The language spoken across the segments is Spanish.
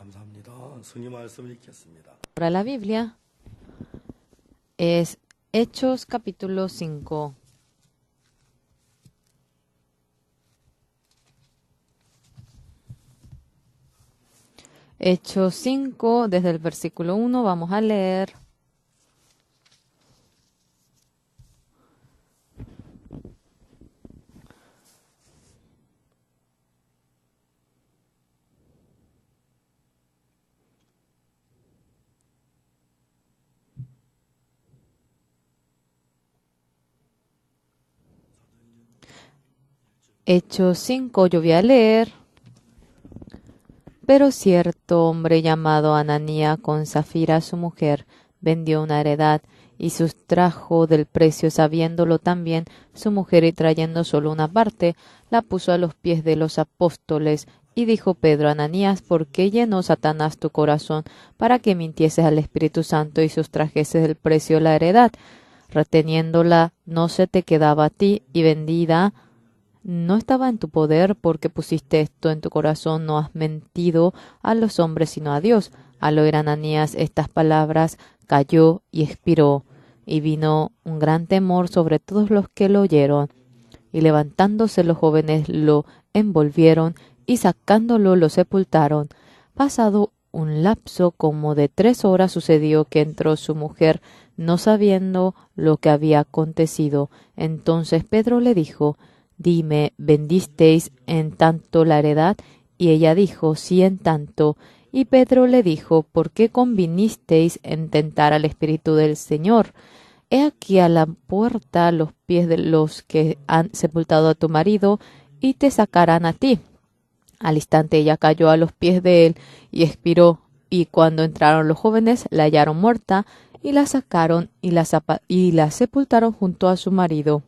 감사합니다. 주님 말씀 읽겠습니다. Ahora la Biblia es Hechos capítulo 5. Hechos 5, desde el versículo 1 vamos a leer. Hechos 5, yo voy a leer. Pero cierto hombre llamado Ananía con Zafira su mujer vendió una heredad y sustrajo del precio, sabiéndolo también su mujer, y trayendo solo una parte, la puso a los pies de los apóstoles. Y dijo Pedro: Ananías, ¿por qué llenó Satanás tu corazón para que mintieses al Espíritu Santo y sustrajeses del precio la heredad? Reteniéndola no se te quedaba a ti, y vendida no estaba en tu poder, porque pusiste esto en tu corazón. No has mentido a los hombres sino a Dios. Al oír Ananías estas palabras, cayó y expiró, y vino un gran temor sobre todos los que lo oyeron. Y levantándose los jóvenes lo envolvieron, y sacándolo lo sepultaron. Pasado un lapso como de 3 horas, sucedió que entró su mujer, no sabiendo lo que había acontecido. Entonces Pedro le dijo: Dime, ¿vendisteis en tanto la heredad? Y ella dijo: Sí, en tanto. Y Pedro le dijo: ¿Por qué convinisteis en tentar al Espíritu del Señor? He aquí a la puerta los pies de los que han sepultado a tu marido, y te sacarán a ti. Al instante ella cayó a los pies de él y expiró. Y cuando entraron los jóvenes, la hallaron muerta, y la sacaron y la sepultaron junto a su marido.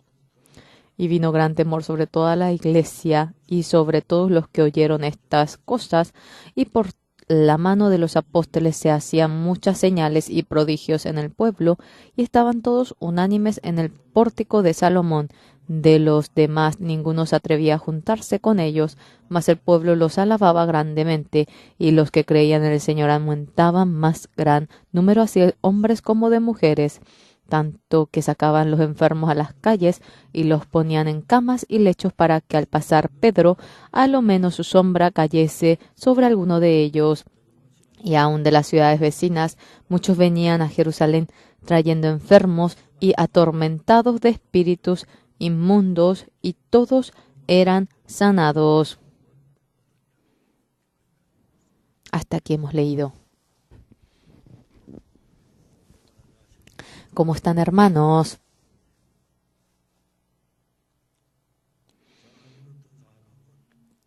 Y vino gran temor sobre toda la iglesia y sobre todos los que oyeron estas cosas, y por la mano de los apóstoles se hacían muchas señales y prodigios en el pueblo, y estaban todos unánimes en el pórtico de Salomón. De los demás ninguno se atrevía a juntarse con ellos, mas el pueblo los alababa grandemente, y los que creían en el Señor aumentaban más gran número, así de hombres como de mujeres, tanto que sacaban los enfermos a las calles y los ponían en camas y lechos, para que al pasar Pedro a lo menos su sombra cayese sobre alguno de ellos. Y aun de las ciudades vecinas muchos venían a Jerusalén trayendo enfermos y atormentados de espíritus inmundos, y todos eran sanados. Hasta aquí hemos leído. ¿Cómo están, hermanos?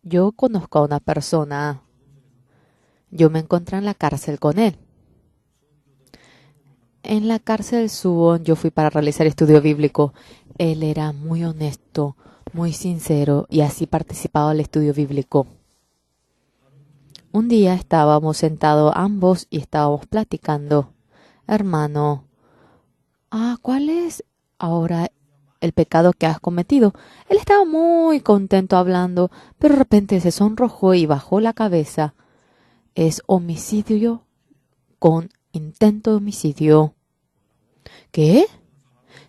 Yo conozco a una persona. Yo me encontré en la cárcel con él. En la cárcel Suwon yo fui para realizar estudio bíblico. Él era muy honesto, muy sincero, y así participaba del estudio bíblico. Un día estábamos sentados ambos y estábamos platicando. Hermano, ¿cuál es ahora el pecado que has cometido? Él estaba muy contento hablando, pero de repente se sonrojó y bajó la cabeza. Es homicidio con intento de homicidio. ¿Qué?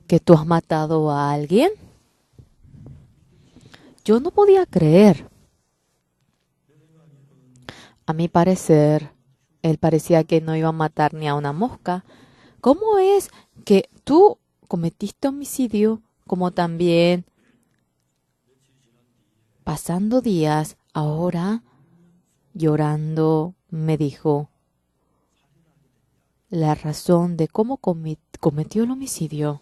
¿Que tú has matado a alguien? Yo no podía creer. A mi parecer, él parecía que no iba a matar ni a una mosca. ¿Cómo es que tú cometiste homicidio, como también pasando días, ahora llorando, me dijo la razón de cómo cometió el homicidio?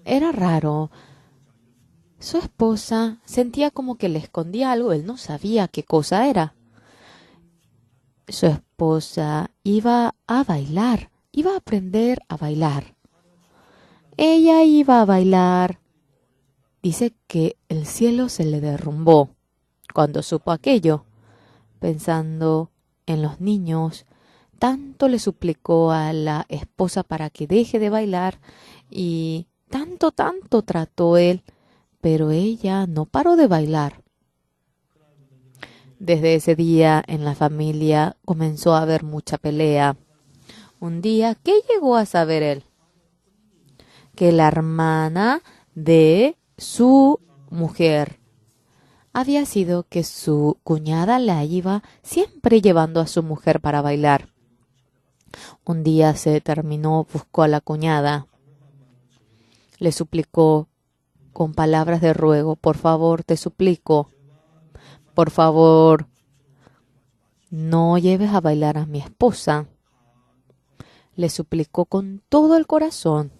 Era raro. Su esposa sentía como que le escondía algo. Él no sabía qué cosa era. Su esposa iba a bailar, iba a aprender a bailar. Ella iba a bailar. Dice que el cielo se le derrumbó cuando supo aquello. Pensando en los niños, tanto le suplicó a la esposa para que deje de bailar, y tanto trató él, pero ella no paró de bailar. Desde ese día en la familia comenzó a haber mucha pelea. Un día, ¿qué llegó a saber él? Que la hermana de su mujer había sido que su cuñada la iba siempre llevando a su mujer para bailar. Un día se determinó, buscó a la cuñada, le suplicó con palabras de ruego: por favor, te suplico, por favor, no lleves a bailar a mi esposa. Le suplicó con todo el corazón.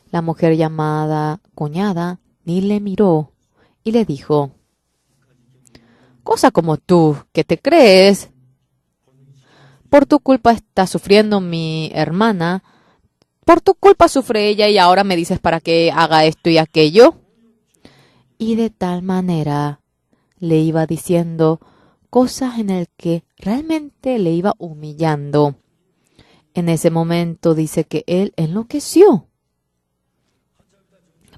La mujer llamada cuñada ni le miró y le dijo: cosa como tú, ¿qué te crees? Por tu culpa está sufriendo mi hermana. Por tu culpa sufre ella y ahora me dices para que haga esto y aquello. Y de tal manera le iba diciendo cosas en el que realmente le iba humillando. En ese momento dice que él enloqueció.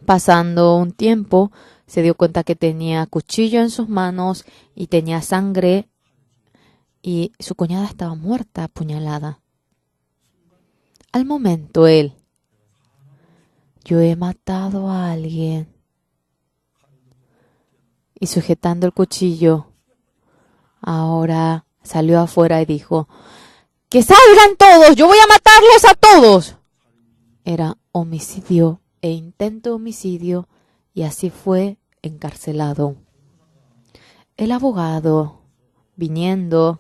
Pasando un tiempo, se dio cuenta que tenía cuchillo en sus manos y tenía sangre y su cuñada estaba muerta, apuñalada. Al momento él: yo he matado a alguien. Y sujetando el cuchillo, ahora salió afuera y dijo: ¡que salgan todos! ¡Yo voy a matarlos a todos! Era homicidio e intento de homicidio y así fue encarcelado. El abogado, viniendo,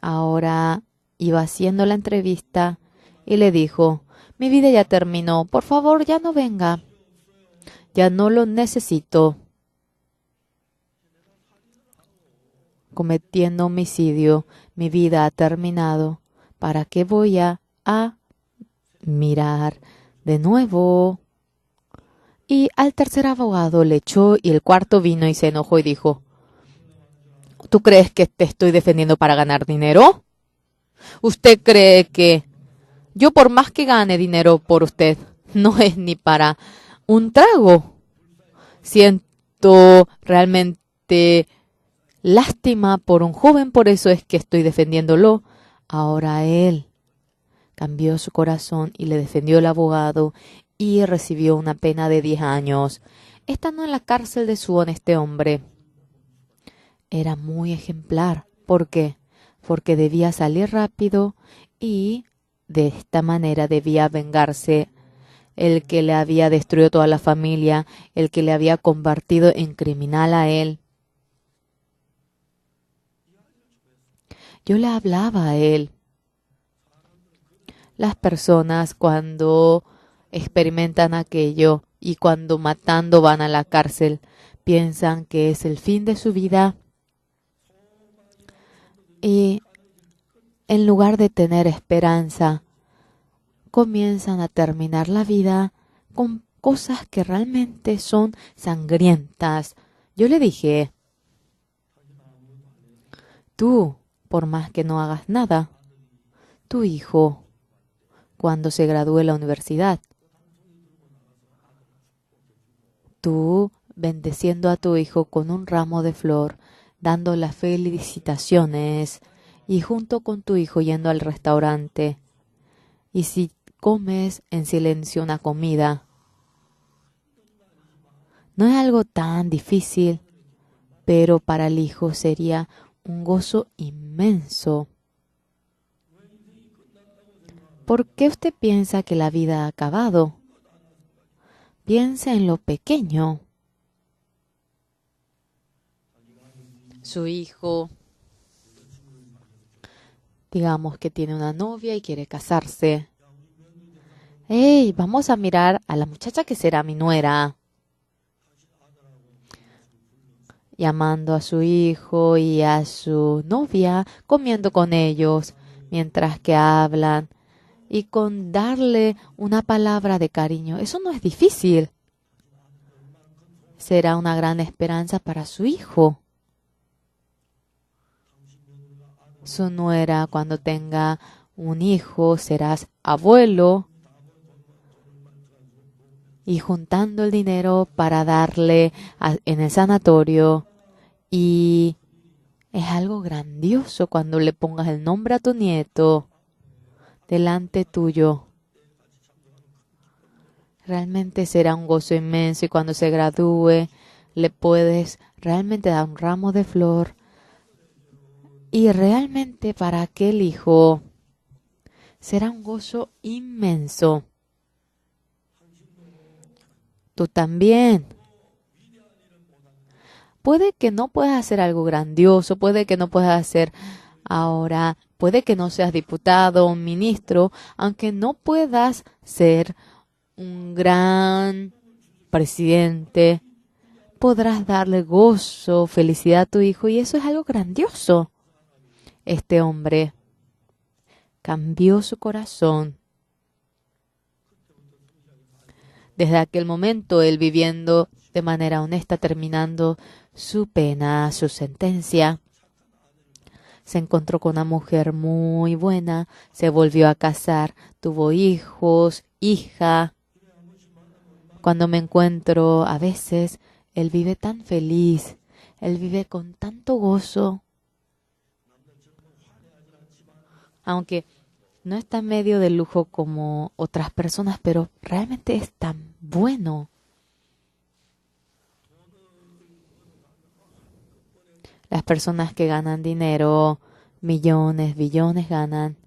ahora iba haciendo la entrevista y le dijo: mi vida ya terminó, por favor ya no venga, ya no lo necesito. Cometiendo homicidio, mi vida ha terminado. ¿Para qué voy a mirar de nuevo? Y al tercer abogado le echó y el cuarto vino y se enojó y dijo: ¿tú crees que te estoy defendiendo para ganar dinero? ¿Usted cree que yo, por más que gane dinero por usted, no es ni para un trago? Siento realmente lástima por un joven, por eso es que estoy defendiéndolo. Ahora él cambió su corazón y le defendió el abogado y recibió una pena de 10 años. Estando en la cárcel de Suwon, este hombre era muy ejemplar. ¿Por qué? Porque debía salir rápido y de esta manera debía vengarse el que le había destruido toda la familia, el que le había convertido en criminal a él. Yo le hablaba a él. Las personas cuando experimentan aquello y cuando matando van a la cárcel, piensan que es el fin de su vida y en lugar de tener esperanza, comienzan a terminar la vida con cosas que realmente son sangrientas. Yo le dije: tú, por más que no hagas nada, tu hijo, cuando se gradúe de la universidad, tú bendeciendo a tu hijo con un ramo de flor, dando las felicitaciones y junto con tu hijo yendo al restaurante. Y si comes en silencio una comida, no es algo tan difícil, pero para el hijo sería un gozo inmenso. ¿Por qué usted piensa que la vida ha acabado? Piensa en lo pequeño. Su hijo, digamos que tiene una novia y quiere casarse. ¡Hey! Vamos a mirar a la muchacha que será mi nuera. Llamando a su hijo y a su novia, comiendo con ellos mientras que hablan y con darle una palabra de cariño. Eso no es difícil. Será una gran esperanza para su hijo. Su nuera, cuando tenga un hijo, serás abuelo. y juntando el dinero para darle en el sanatorio. Y es algo grandioso cuando le pongas el nombre a tu nieto delante tuyo. Realmente será un gozo inmenso y cuando se gradúe le puedes realmente dar un ramo de flor. Y realmente para aquel hijo será un gozo inmenso. Tú también. Puede que no puedas hacer algo grandioso, puede que no puedas hacer ahora, puede que no seas diputado o un ministro, aunque no puedas ser un gran presidente, podrás darle gozo, felicidad a tu hijo y eso es algo grandioso. Este hombre cambió su corazón. Desde aquel momento, él viviendo de manera honesta, terminando su pena, su sentencia, se encontró con una mujer muy buena, se volvió a casar, tuvo hijos, hija. Cuando me encuentro, a veces, él vive tan feliz, él vive con tanto gozo, aunque no está en medio del lujo como otras personas, pero realmente es tan bueno. Las personas que ganan dinero, millones, billones ganan.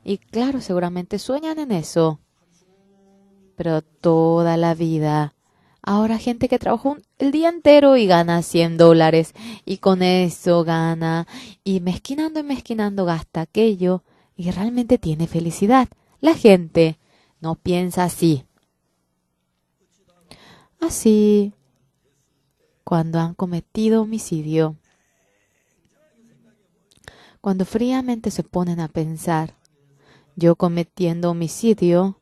Y claro, seguramente sueñan en eso. Pero toda la vida. Ahora gente que trabajó el día entero y gana $100 y con eso gana y mezquinando gasta aquello y realmente tiene felicidad. La gente no piensa así. Así, cuando han cometido homicidio, cuando fríamente se ponen a pensar, yo cometiendo homicidio,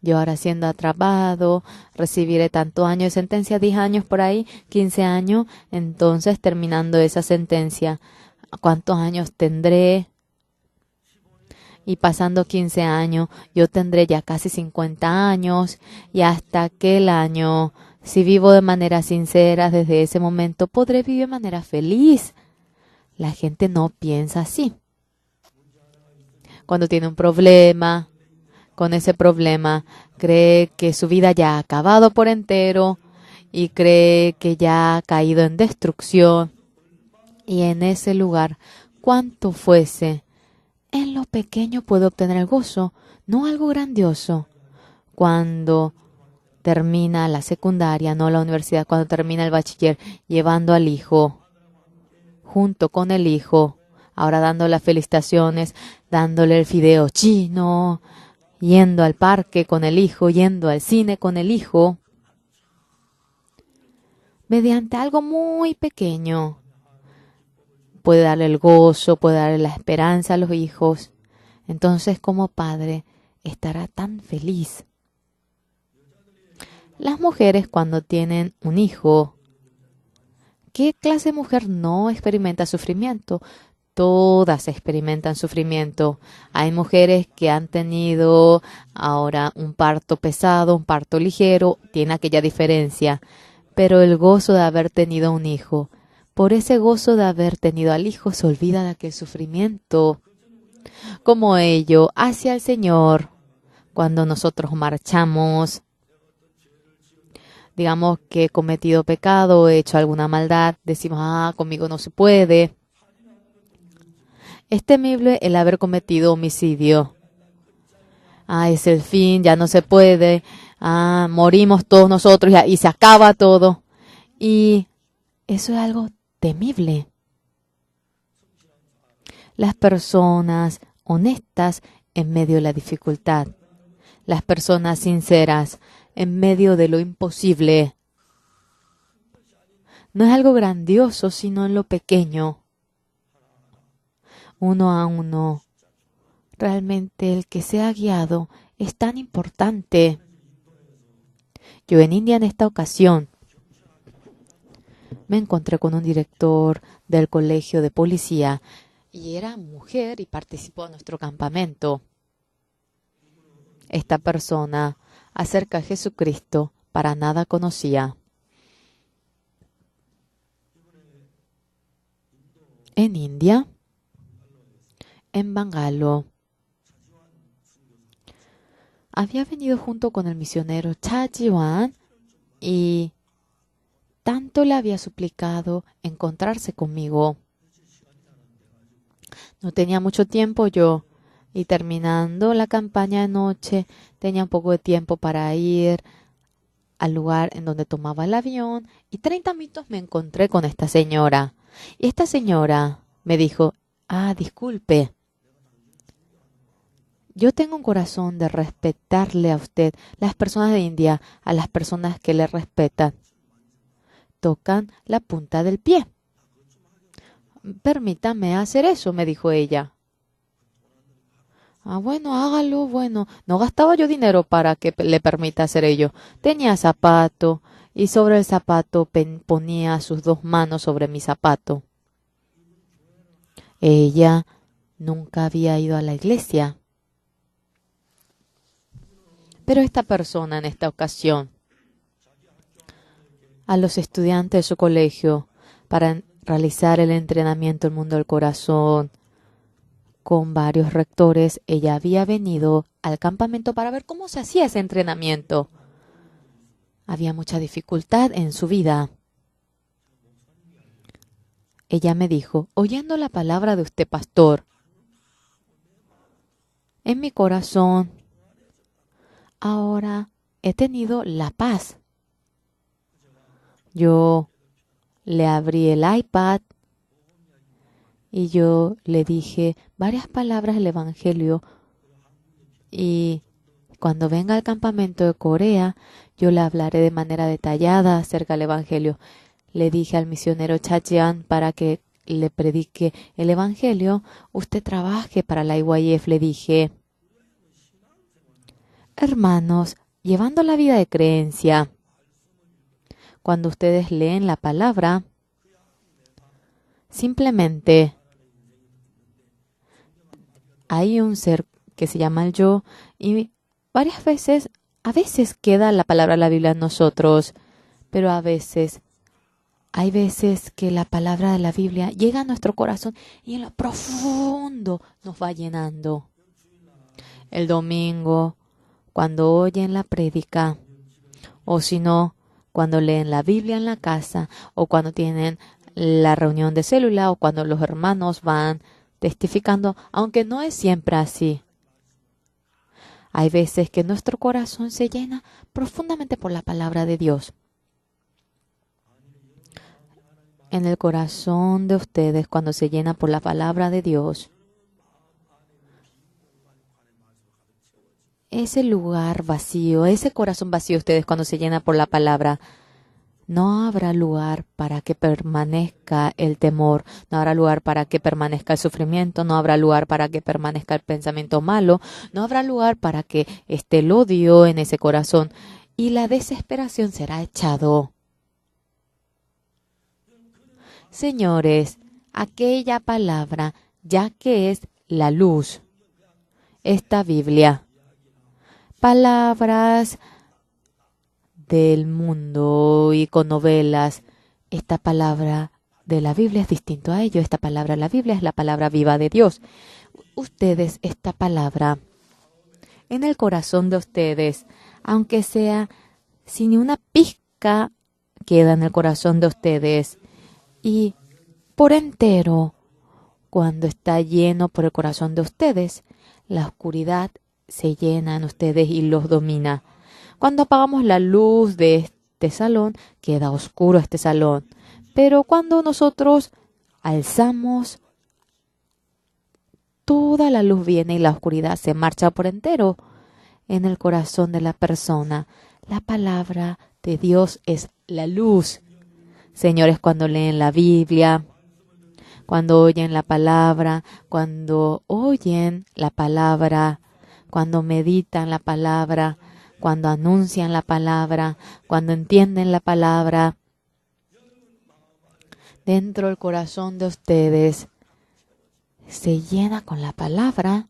yo ahora siendo atrapado, recibiré tantos años de sentencia, 10 años por ahí, 15 años, entonces terminando esa sentencia, ¿cuántos años tendré? Y pasando 15 años, yo tendré ya casi 50 años y hasta aquel año, si vivo de manera sincera, desde ese momento podré vivir de manera feliz. La gente no piensa así. Cuando tiene un problema, con ese problema, cree que su vida ya ha acabado por entero y cree que ya ha caído en destrucción. Y en ese lugar, cuanto fuese, en lo pequeño puede obtener el gozo, no algo grandioso. Cuando termina la secundaria, no la universidad, cuando termina el bachiller, llevando al hijo, junto con el hijo, ahora dando las felicitaciones, dándole el fideo chino, yendo al parque con el hijo, yendo al cine con el hijo, mediante algo muy pequeño. Puede darle el gozo, puede darle la esperanza a los hijos. Entonces, como padre, estará tan feliz. Las mujeres cuando tienen un hijo, ¿qué clase de mujer no experimenta sufrimiento? Todas experimentan sufrimiento. Hay mujeres que han tenido ahora un parto pesado, un parto ligero, tiene aquella diferencia. Pero el gozo de haber tenido un hijo, por ese gozo de haber tenido al hijo, se olvida de aquel sufrimiento. Como ello, hacia el Señor, cuando nosotros marchamos, digamos que he cometido pecado, he hecho alguna maldad, decimos, conmigo no se puede. Es temible el haber cometido homicidio. Es el fin, ya no se puede. Morimos todos nosotros y se acaba todo. Y eso es algo temible. Las personas honestas en medio de la dificultad. Las personas sinceras en medio de lo imposible. No es algo grandioso, sino en lo pequeño. Uno a uno. Realmente el que sea guiado es tan importante. Yo en India en esta ocasión me encontré con un director del colegio de policía y era mujer y participó en nuestro campamento. Esta persona acerca de Jesucristo para nada conocía. En India, en Bangalo, había venido junto con el misionero Cha Ji-wan y tanto le había suplicado encontrarse conmigo. No tenía mucho tiempo yo, y terminando la campaña de noche, tenía un poco de tiempo para ir al lugar en donde tomaba el avión, y 30 minutos me encontré con esta señora. Y esta señora me dijo, disculpe, yo tengo un corazón de respetarle a usted. Las personas de India, a las personas que le respetan, tocan la punta del pie. Permítame hacer eso, me dijo ella. Bueno, hágalo, bueno. No gastaba yo dinero para que le permita hacer ello. Tenía zapato y sobre el zapato ponía sus 2 manos sobre mi zapato. Ella nunca había ido a la iglesia. Pero esta persona en esta ocasión, a los estudiantes de su colegio, para realizar el entrenamiento El Mundo del Corazón, con varios rectores, ella había venido al campamento para ver cómo se hacía ese entrenamiento. Había mucha dificultad en su vida. Ella me dijo, oyendo la palabra de usted, pastor, en mi corazón, ahora he tenido la paz. Yo le abrí el iPad y yo le dije varias palabras del Evangelio, y cuando venga al campamento de Corea, yo le hablaré de manera detallada acerca del Evangelio. Le dije al misionero Cha Ji-wan para que le predique el Evangelio. Usted trabaje para la IYF, le dije. Hermanos, llevando la vida de creencia, cuando ustedes leen la palabra, simplemente hay un ser que se llama el yo, y a veces queda la palabra de la Biblia en nosotros, pero hay veces que la palabra de la Biblia llega a nuestro corazón y en lo profundo nos va llenando. El domingo, cuando oyen la prédica, o si no, cuando leen la Biblia en la casa, o cuando tienen la reunión de célula, o cuando los hermanos van testificando, aunque no es siempre así. Hay veces que nuestro corazón se llena profundamente por la palabra de Dios. En el corazón de ustedes, cuando se llena por la palabra de Dios, ese lugar vacío, ese corazón vacío de ustedes cuando se llena por la palabra, no habrá lugar para que permanezca el temor, no habrá lugar para que permanezca el sufrimiento, no habrá lugar para que permanezca el pensamiento malo, no habrá lugar para que esté el odio en ese corazón, y la desesperación será echado. Señores, aquella palabra, ya que es la luz, esta Biblia, palabras del mundo y con novelas, esta palabra de la Biblia es distinto a ello. Esta palabra de la Biblia es la palabra viva de Dios. Ustedes, esta palabra en el corazón de ustedes, aunque sea sin ni una pizca, queda en el corazón de ustedes, y por entero, cuando está lleno por el corazón de ustedes, la oscuridad se llena en ustedes y los domina. Cuando apagamos la luz de este salón, queda oscuro este salón. Pero cuando nosotros alzamos, toda la luz viene y la oscuridad se marcha por entero en el corazón de la persona. La palabra de Dios es la luz. Señores, cuando leen la Biblia, cuando oyen la palabra, cuando meditan la palabra, cuando anuncian la palabra, cuando entienden la palabra, dentro del corazón de ustedes se llena con la palabra.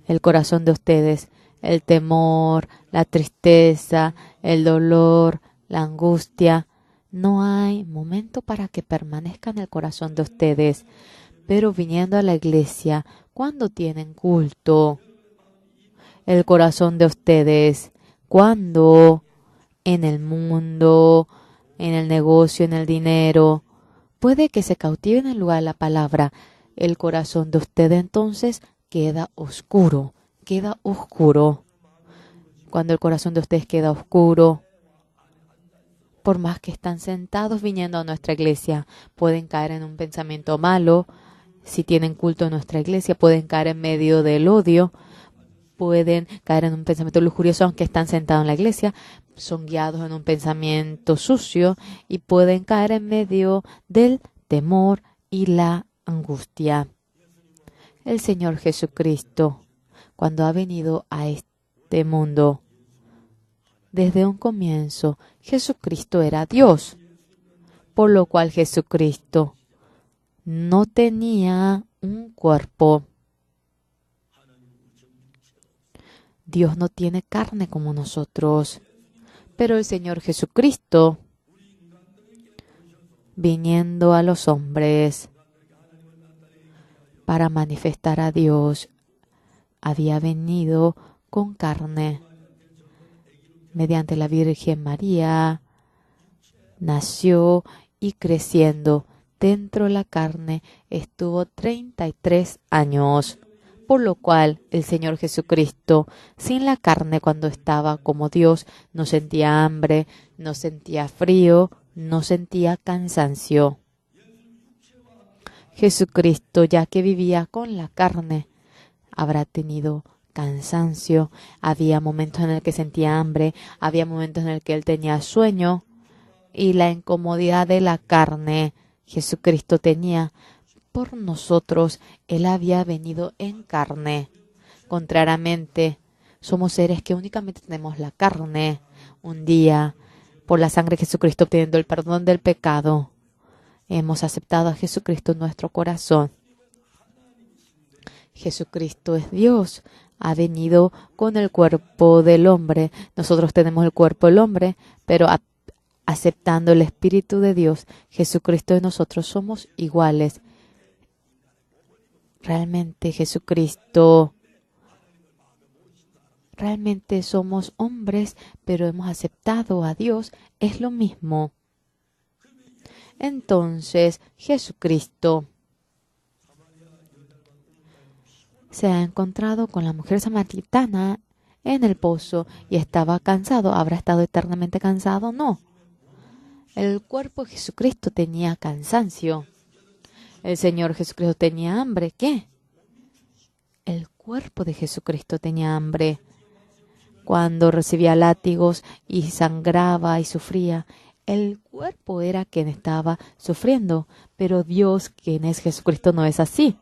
El corazón de ustedes el temor, la tristeza, el dolor, la angustia. No hay momento para que permanezca en el corazón de ustedes. Pero viniendo a la iglesia, cuando tienen culto, el corazón de ustedes, cuando en el mundo, en el negocio, en el dinero, puede que se cautiven en lugar de la palabra, el corazón de ustedes entonces queda oscuro, queda oscuro. Cuando el corazón de ustedes queda oscuro, por más que están sentados viniendo a nuestra iglesia, pueden caer en un pensamiento malo. Si tienen culto en nuestra iglesia, pueden caer en medio del odio, pueden caer en un pensamiento lujurioso aunque están sentados en la iglesia, son guiados en un pensamiento sucio y pueden caer en medio del temor y la angustia. El Señor Jesucristo, cuando ha venido a este mundo, desde un comienzo, Jesucristo era Dios, por lo cual Jesucristo no tenía un cuerpo. Dios no tiene carne como nosotros, pero el Señor Jesucristo, viniendo a los hombres para manifestar a Dios, había venido con carne. Mediante la Virgen María, nació y creciendo dentro de la carne estuvo 33 años. Por lo cual el Señor Jesucristo, sin la carne cuando estaba como Dios, no sentía hambre, no sentía frío, no sentía cansancio. Jesucristo, ya que vivía con la carne, habrá tenido cansancio. Había momentos en el que sentía hambre, había momentos en el que él tenía sueño y la incomodidad de la carne Jesucristo tenía. Por nosotros, Él había venido en carne. Contrariamente, somos seres que únicamente tenemos la carne. Un día, por la sangre de Jesucristo, obteniendo el perdón del pecado, hemos aceptado a Jesucristo en nuestro corazón. Jesucristo es Dios. Ha venido con el cuerpo del hombre. Nosotros tenemos el cuerpo del hombre, pero aceptando el Espíritu de Dios, Jesucristo y nosotros somos iguales. Realmente Jesucristo, realmente somos hombres, pero hemos aceptado a Dios, es lo mismo. Entonces Jesucristo se ha encontrado con la mujer samaritana en el pozo y estaba cansado. ¿Habrá estado eternamente cansado? No. El cuerpo de Jesucristo tenía cansancio. El Señor Jesucristo tenía hambre. ¿Qué? El cuerpo de Jesucristo tenía hambre. Cuando recibía látigos y sangraba y sufría, el cuerpo era quien estaba sufriendo, pero Dios, quien es Jesucristo, no es así.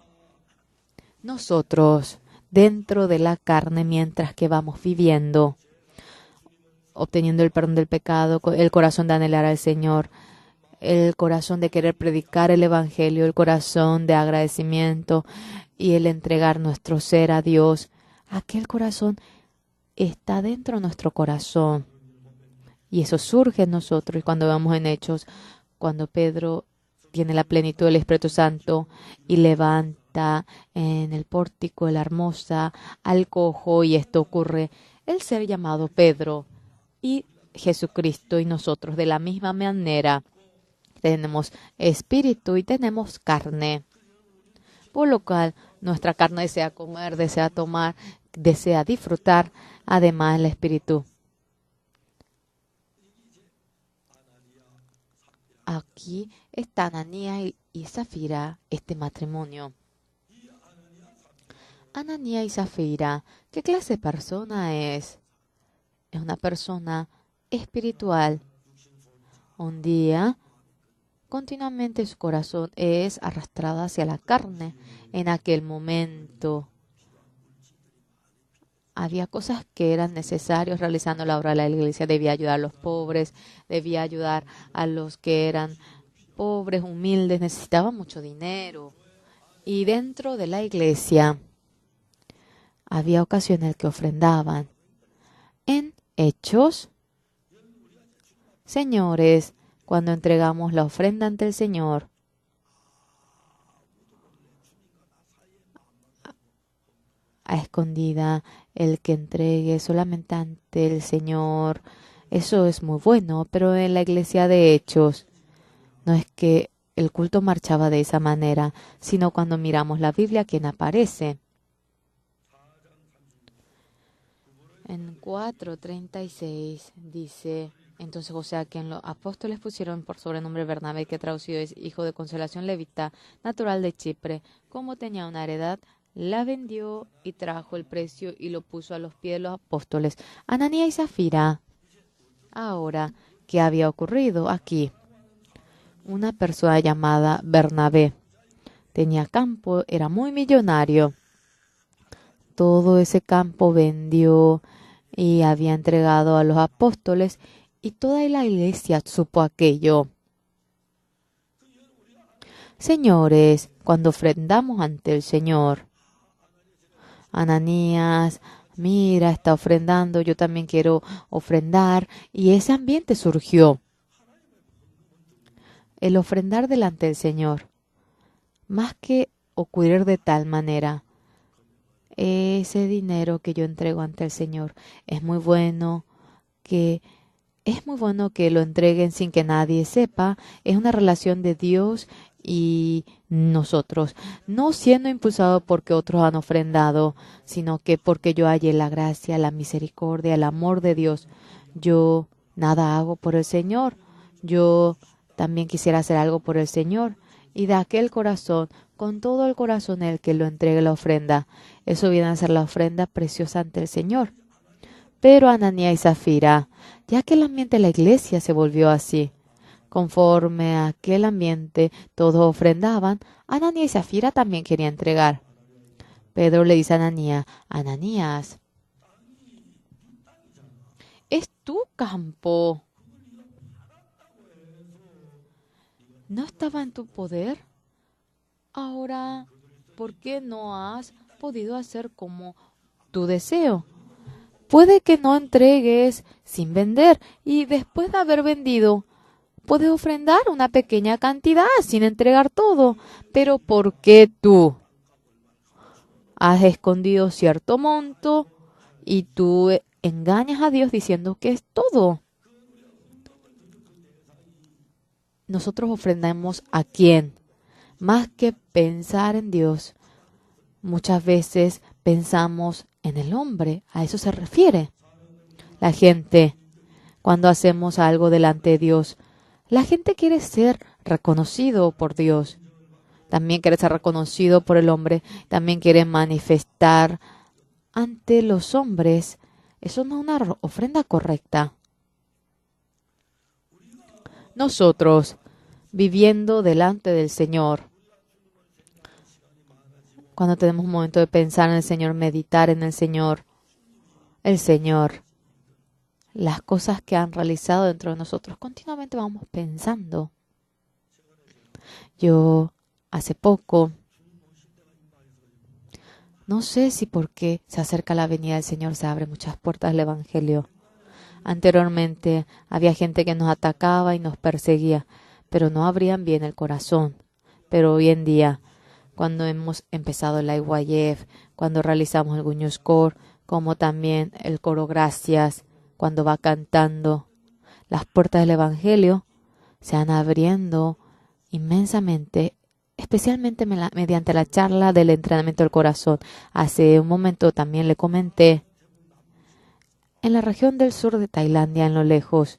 Nosotros, dentro de la carne, mientras que vamos viviendo, obteniendo el perdón del pecado, el corazón de anhelar al Señor, el corazón de querer predicar el Evangelio, el corazón de agradecimiento y el entregar nuestro ser a Dios, aquel corazón está dentro de nuestro corazón. Y eso surge en nosotros. Y cuando vamos en Hechos, cuando Pedro tiene la plenitud del Espíritu Santo y levanta en el pórtico de la hermosa al cojo, y esto ocurre, el ser llamado Pedro y Jesucristo y nosotros de la misma manera tenemos espíritu y tenemos carne. Por lo cual nuestra carne desea comer, desea tomar, desea disfrutar, además el espíritu. Aquí está Ananías y Zafira, este matrimonio. Ananías y Zafira, ¿qué clase de persona es? Es una persona espiritual. Un día, continuamente su corazón es arrastrado hacia la carne. En aquel momento había cosas que eran necesarias realizando la obra de la iglesia. Debía ayudar a los pobres, debía ayudar a los que eran pobres, humildes, necesitaban mucho dinero. Y dentro de la iglesia había ocasiones que ofrendaban. En Hechos, señores, cuando entregamos la ofrenda ante el Señor, a escondida, el que entregue solamente ante el Señor, eso es muy bueno, pero en la iglesia de Hechos no es que el culto marchaba de esa manera, sino cuando miramos la Biblia, ¿quién aparece? En 4:36 dice, entonces José, a quien los apóstoles pusieron por sobrenombre Bernabé, que traducido es hijo de consolación levita, natural de Chipre, como tenía una heredad, la vendió y trajo el precio y lo puso a los pies de los apóstoles. Ananías y Zafira. Ahora, ¿qué había ocurrido aquí? Una persona llamada Bernabé tenía campo, era muy millonario. Todo ese campo vendió y había entregado a los apóstoles, y toda la iglesia supo aquello. Señores, cuando ofrendamos ante el Señor, Ananías, mira, está ofrendando, yo también quiero ofrendar, y ese ambiente surgió. El ofrendar delante del Señor, más que ocurrir de tal manera, ese dinero que yo entrego ante el Señor es muy bueno que lo entreguen sin que nadie sepa. Es una relación de Dios y nosotros, no siendo impulsado porque otros han ofrendado, sino que porque yo hallé la gracia, la misericordia, el amor de Dios. Yo nada hago por el Señor. Yo también quisiera hacer algo por el Señor. Y de aquel corazón, con todo el corazón, el que lo entregue la ofrenda. Eso viene a ser la ofrenda preciosa ante el Señor. Pero Ananías y Zafira, ya que el ambiente de la iglesia se volvió así, conforme a aquel ambiente todos ofrendaban, Ananías y Zafira también querían entregar. Pedro le dice a Ananías, Ananías, es tu campo. ¿No estaba en tu poder? Ahora, ¿por qué no has podido hacer como tu deseo? Puede que no entregues sin vender y después de haber vendido, puedes ofrendar una pequeña cantidad sin entregar todo. Pero ¿por qué tú has escondido cierto monto y tú engañas a Dios diciendo que es todo? Nosotros ofrendamos a quién, más que pensar en Dios. Muchas veces pensamos en el hombre, a eso se refiere. La gente, cuando hacemos algo delante de Dios, la gente quiere ser reconocido por Dios. También quiere ser reconocido por el hombre. También quiere manifestar ante los hombres. Eso no es una ofrenda correcta. Nosotros, viviendo delante del Señor, cuando tenemos un momento de pensar en el Señor, meditar en el Señor, las cosas que han realizado dentro de nosotros, continuamente vamos pensando. Yo, hace poco, no sé si porque se acerca la venida del Señor se abren muchas puertas del Evangelio. Anteriormente había gente que nos atacaba y nos perseguía, pero no abrían bien el corazón. Pero hoy en día, cuando hemos empezado el IYF, cuando realizamos el Guñus Core, como también el coro Gracias, cuando va cantando, las puertas del Evangelio se van abriendo inmensamente, especialmente mediante la charla del entrenamiento del corazón. Hace un momento también le comenté, en la región del sur de Tailandia, en lo lejos,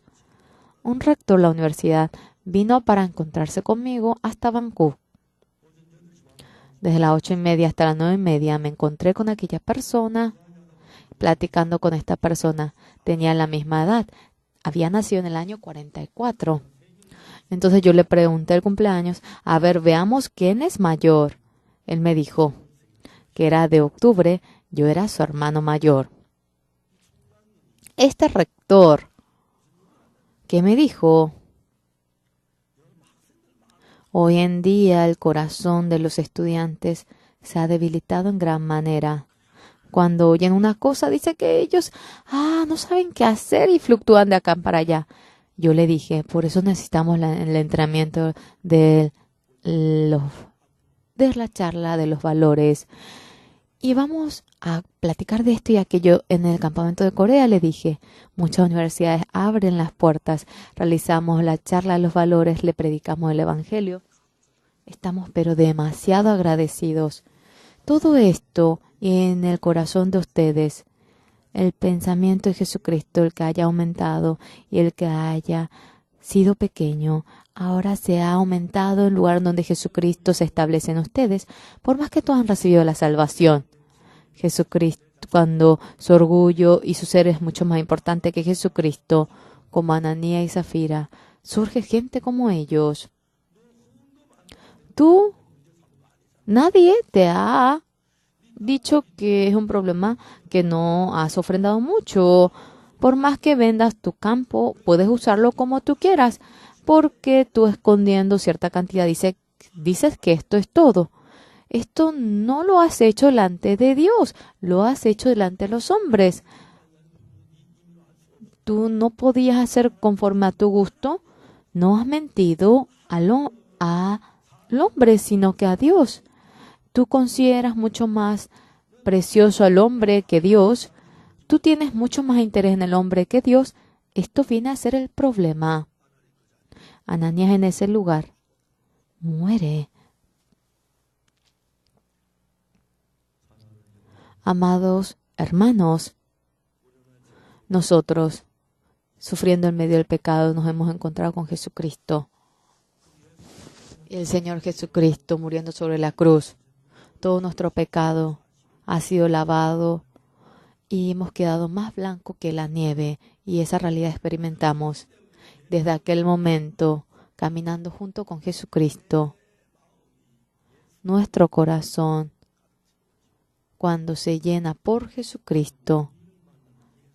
un rector de la universidad vino para encontrarse conmigo hasta Bangkok. Desde las 8:30 hasta las 9:30 me encontré con aquella persona, platicando con esta persona. Tenía la misma edad, había nacido en el año 44. Entonces yo le pregunté el cumpleaños, a ver, veamos quién es mayor. Él me dijo que era de octubre, yo era su hermano mayor. Este rector, ¿qué me dijo? Hoy en día el corazón de los estudiantes se ha debilitado en gran manera. Cuando oyen una cosa, dice que ellos no saben qué hacer y fluctúan de acá para allá. Yo le dije, por eso necesitamos el entrenamiento de la charla de los valores. Y vamos a platicar de esto y aquello en el campamento de Corea. Le dije, muchas universidades abren las puertas, realizamos la charla de los valores, le predicamos el evangelio. Estamos pero demasiado agradecidos. Todo esto en el corazón de ustedes, el pensamiento de Jesucristo, el que haya aumentado y el que haya sido pequeño, ahora se ha aumentado en el lugar donde Jesucristo se establece en ustedes, por más que todos han recibido la salvación. Jesucristo, cuando su orgullo y su ser es mucho más importante que Jesucristo, como Ananías y Zafira, surge gente como ellos. Nadie te ha dicho que es un problema que no has ofrendado mucho. Por más que vendas tu campo, puedes usarlo como tú quieras, porque tú escondiendo cierta cantidad dices que esto es todo. Esto no lo has hecho delante de Dios, lo has hecho delante de los hombres. Tú no podías hacer conforme a tu gusto, no has mentido al hombre, sino que a Dios. Tú consideras mucho más precioso al hombre que Dios. Tú tienes mucho más interés en el hombre que Dios. Esto viene a ser el problema. Ananías en ese lugar muere. Amados hermanos, nosotros, sufriendo en medio del pecado, nos hemos encontrado con Jesucristo. El Señor Jesucristo muriendo sobre la cruz. Todo nuestro pecado ha sido lavado y hemos quedado más blanco que la nieve, y esa realidad experimentamos desde aquel momento, caminando junto con Jesucristo. Nuestro corazón, cuando se llena por Jesucristo,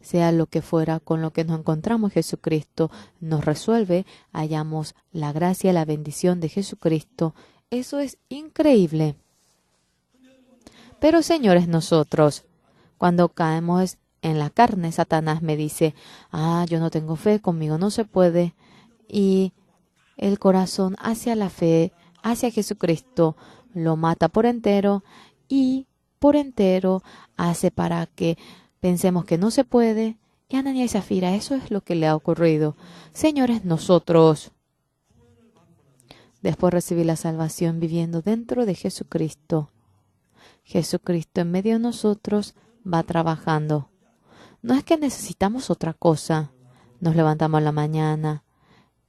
sea lo que fuera con lo que nos encontramos, Jesucristo nos resuelve, hallamos la gracia y la bendición de Jesucristo. Eso es increíble. Pero, señores, nosotros, cuando caemos en la carne, Satanás me dice, yo no tengo fe, conmigo no se puede. Y el corazón hacia la fe, hacia Jesucristo, lo mata por entero y por entero hace para que pensemos que no se puede. Y a Ananías y Zafira, eso es lo que le ha ocurrido. Señores, nosotros, después de recibir la salvación viviendo dentro de Jesucristo, Jesucristo en medio de nosotros va trabajando. No es que necesitamos otra cosa. Nos levantamos en la mañana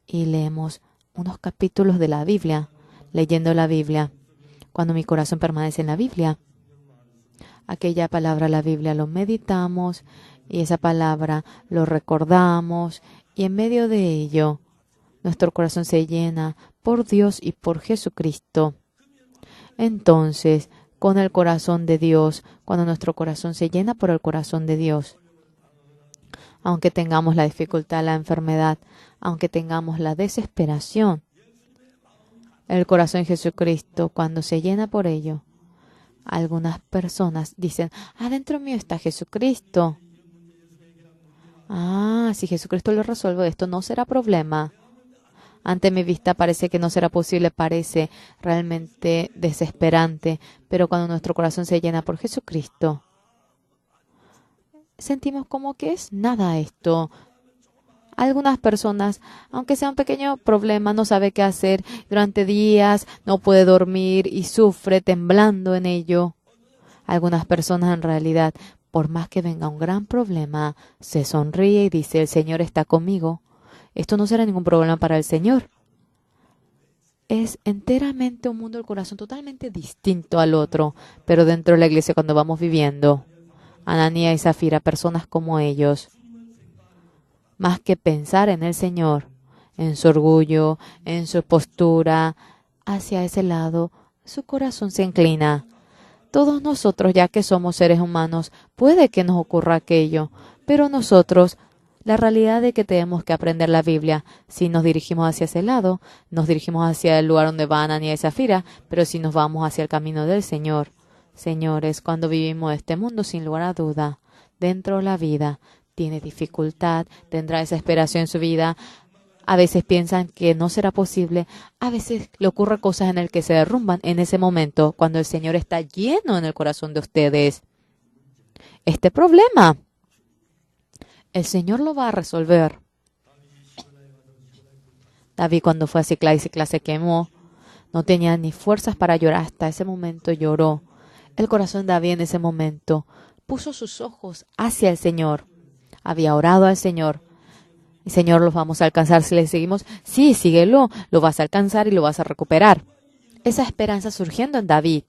y leemos unos capítulos de la Biblia, leyendo la Biblia. Cuando mi corazón permanece en la Biblia, aquella palabra, la Biblia, lo meditamos y esa palabra lo recordamos, y en medio de ello nuestro corazón se llena por Dios y por Jesucristo. Entonces, con el corazón de Dios, cuando nuestro corazón se llena por el corazón de Dios, aunque tengamos la dificultad, la enfermedad, aunque tengamos la desesperación, el corazón de Jesucristo, cuando se llena por ello, algunas personas dicen, dentro mío está Jesucristo. Si Jesucristo lo resuelve, esto no será problema. Ante mi vista parece que no será posible, parece realmente desesperante, pero cuando nuestro corazón se llena por Jesucristo, sentimos como que es nada esto. Algunas personas, aunque sea un pequeño problema, no sabe qué hacer. Durante días no puede dormir y sufre temblando en ello. Algunas personas en realidad, por más que venga un gran problema, se sonríe y dice, el Señor está conmigo. Esto no será ningún problema para el Señor. Es enteramente un mundo del corazón totalmente distinto al otro, pero dentro de la iglesia cuando vamos viviendo, Ananías y Zafira, personas como ellos, más que pensar en el Señor, en su orgullo, en su postura, hacia ese lado, su corazón se inclina. Todos nosotros, ya que somos seres humanos, puede que nos ocurra aquello, pero nosotros, la realidad de que tenemos que aprender la Biblia, si nos dirigimos hacia ese lado, nos dirigimos hacia el lugar donde va Ananías y Zafira, pero si nos vamos hacia el camino del Señor, Señores, cuando vivimos este mundo, sin lugar a duda, dentro de la vida, tiene dificultad, tendrá desesperación en su vida. A veces piensan que no será posible. A veces le ocurren cosas en el que se derrumban en ese momento, cuando el Señor está lleno en el corazón de ustedes. Este problema, el Señor lo va a resolver. David, cuando fue a Siclag y Siclag se quemó, no tenía ni fuerzas para llorar. Hasta ese momento lloró. El corazón de David en ese momento puso sus ojos hacia el Señor. Había orado al Señor. Y Señor, los vamos a alcanzar si le seguimos. Sí, síguelo, lo vas a alcanzar y lo vas a recuperar. Esa esperanza surgiendo en David.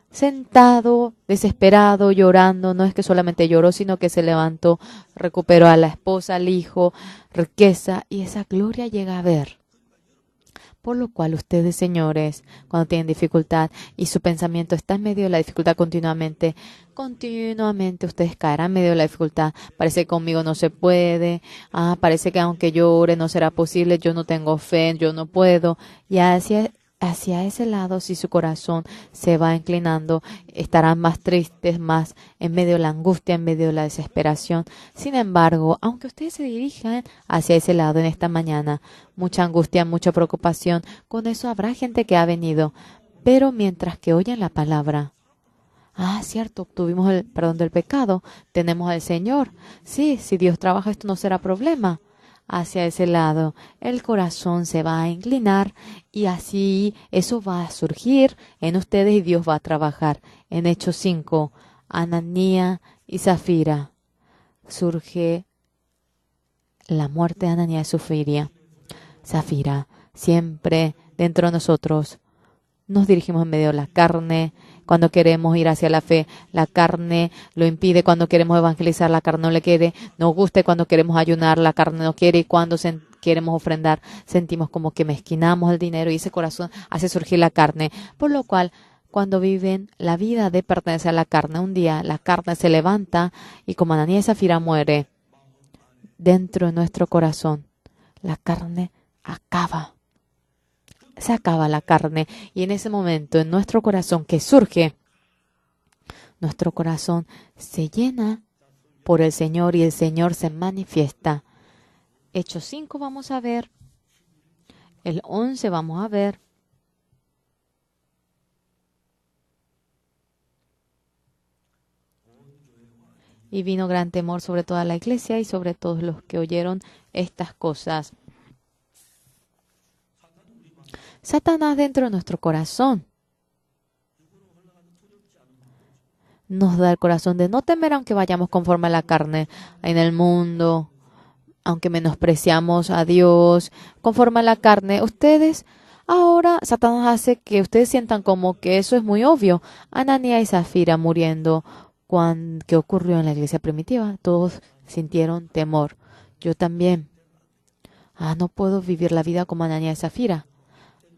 Sentado, desesperado, llorando. No es que solamente lloró, sino que se levantó, recuperó a la esposa, al hijo, riqueza. Y esa gloria llega a ver. Por lo cual ustedes, señores, cuando tienen dificultad y su pensamiento está en medio de la dificultad continuamente ustedes caerán en medio de la dificultad. Parece que conmigo no se puede. Parece que aunque yo ore no será posible. Yo no tengo fe, yo no puedo. Y hacia ese lado, si su corazón se va inclinando, estarán más tristes, más en medio de la angustia, en medio de la desesperación. Sin embargo, aunque ustedes se dirijan hacia ese lado en esta mañana, mucha angustia, mucha preocupación, con eso habrá gente que ha venido. Pero mientras que oyen la palabra, cierto, obtuvimos el perdón del pecado, tenemos al Señor. Sí, si Dios trabaja, esto no será problema. Hacia ese lado, el corazón se va a inclinar y así eso va a surgir en ustedes y Dios va a trabajar. En Hechos 5, Ananías y Zafira. Surge la muerte de Ananías y Zafira. Siempre dentro de nosotros nos dirigimos en medio de la carne. Cuando queremos ir hacia la fe, la carne lo impide. Cuando queremos evangelizar, la carne no le quiere. Nos gusta. Cuando queremos ayunar, la carne no quiere. Y cuando queremos ofrendar, sentimos como que mezquinamos el dinero y ese corazón hace surgir la carne. Por lo cual, cuando viven la vida de pertenecer a la carne, un día la carne se levanta y como Ananías y Zafira muere dentro de nuestro corazón, la carne acaba. Se acaba la carne y en ese momento en nuestro corazón que surge, nuestro corazón se llena por el Señor y el Señor se manifiesta. Hechos 5 vamos a ver, el 11 vamos a ver. Y vino gran temor sobre toda la iglesia y sobre todos los que oyeron estas cosas. Satanás dentro de nuestro corazón nos da el corazón de no temer aunque vayamos conforme a la carne en el mundo, aunque menospreciamos a Dios conforme a la carne. Ustedes ahora, Satanás hace que ustedes sientan como que eso es muy obvio. Ananías y Zafira muriendo, ¿qué ocurrió en la iglesia primitiva? Todos sintieron temor. Yo también. No puedo vivir la vida como Ananías y Zafira.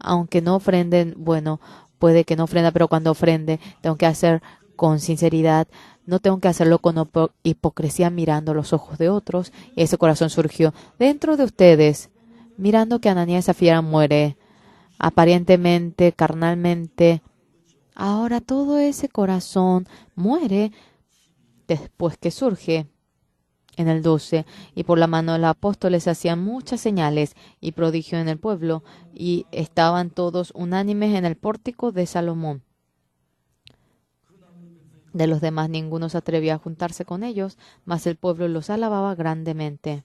Aunque no ofrenden, bueno, puede que no ofrenda, pero cuando ofrende, tengo que hacer con sinceridad, no tengo que hacerlo con hipocresía mirando los ojos de otros. Y ese corazón surgió dentro de ustedes, mirando que Ananías y Zafira muere, aparentemente, carnalmente. Ahora todo ese corazón muere después que surge. En el 12, y por la mano de los apóstoles hacían muchas señales y prodigios en el pueblo, y estaban todos unánimes en el pórtico de Salomón. De los demás ninguno se atrevía a juntarse con ellos, mas el pueblo los alababa grandemente.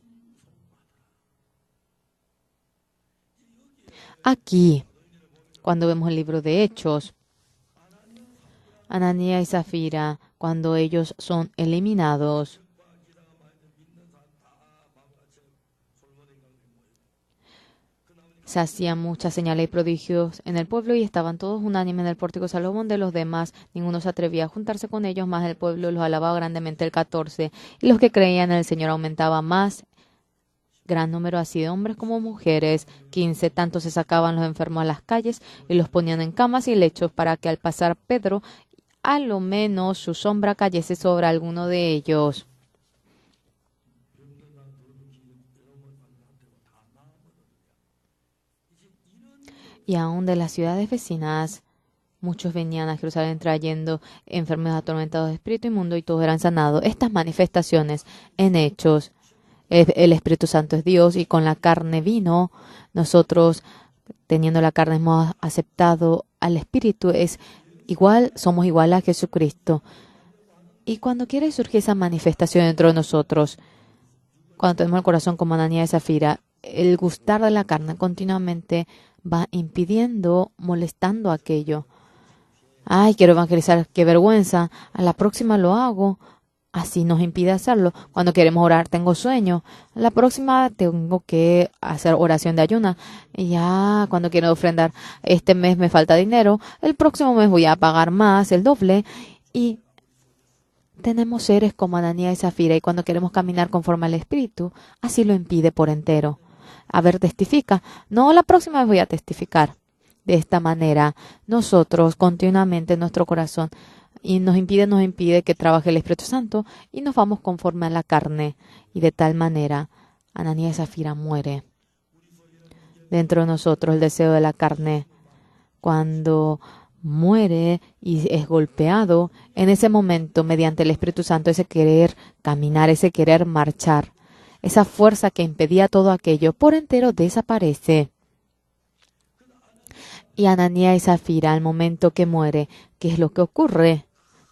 Aquí, cuando vemos el libro de Hechos, Ananías y Zafira, cuando ellos son eliminados, se hacían muchas señales y prodigios en el pueblo y estaban todos unánimes en el pórtico de Salomón. De los demás, ninguno se atrevía a juntarse con ellos, más el pueblo los alababa grandemente. El 14. Y los que creían en el Señor aumentaba más, gran número así de hombres como mujeres. 15. Tanto se sacaban los enfermos a las calles y los ponían en camas y lechos para que al pasar Pedro, a lo menos su sombra cayese sobre alguno de ellos. Y aún de las ciudades vecinas Muchos venían a Jerusalén trayendo enfermos atormentados de espíritu inmundo y todos eran sanados. Estas manifestaciones en hechos, el Espíritu Santo es Dios y con la carne vino. Nosotros, teniendo la carne, hemos aceptado al Espíritu. Es igual, somos igual a Jesucristo. Y cuando quiere surgir esa manifestación dentro de nosotros, cuando tenemos el corazón como Ananías y Zafira, el gustar de la carne continuamente va impidiendo, molestando aquello. Ay, quiero evangelizar, qué vergüenza. A la próxima lo hago. Así nos impide hacerlo. Cuando queremos orar, tengo sueño. A la próxima tengo que hacer oración de ayuna. Y ya, cuando quiero ofrendar, este mes me falta dinero. El próximo mes voy a pagar más, el doble. Y tenemos seres como Ananías y Zafira. Y cuando queremos caminar conforme al Espíritu, así lo impide por entero. A ver, testifica. No, la próxima vez voy a testificar. De esta manera, nosotros continuamente en nuestro corazón y nos impide que trabaje el Espíritu Santo y nos vamos conforme a la carne. Y de tal manera, Ananías y Zafira muere. Dentro de nosotros el deseo de la carne, cuando muere y es golpeado, en ese momento, mediante el Espíritu Santo, ese querer caminar, ese querer marchar, esa fuerza que impedía todo aquello, por entero desaparece. Y Ananías y Zafira, al momento que muere, ¿qué es lo que ocurre?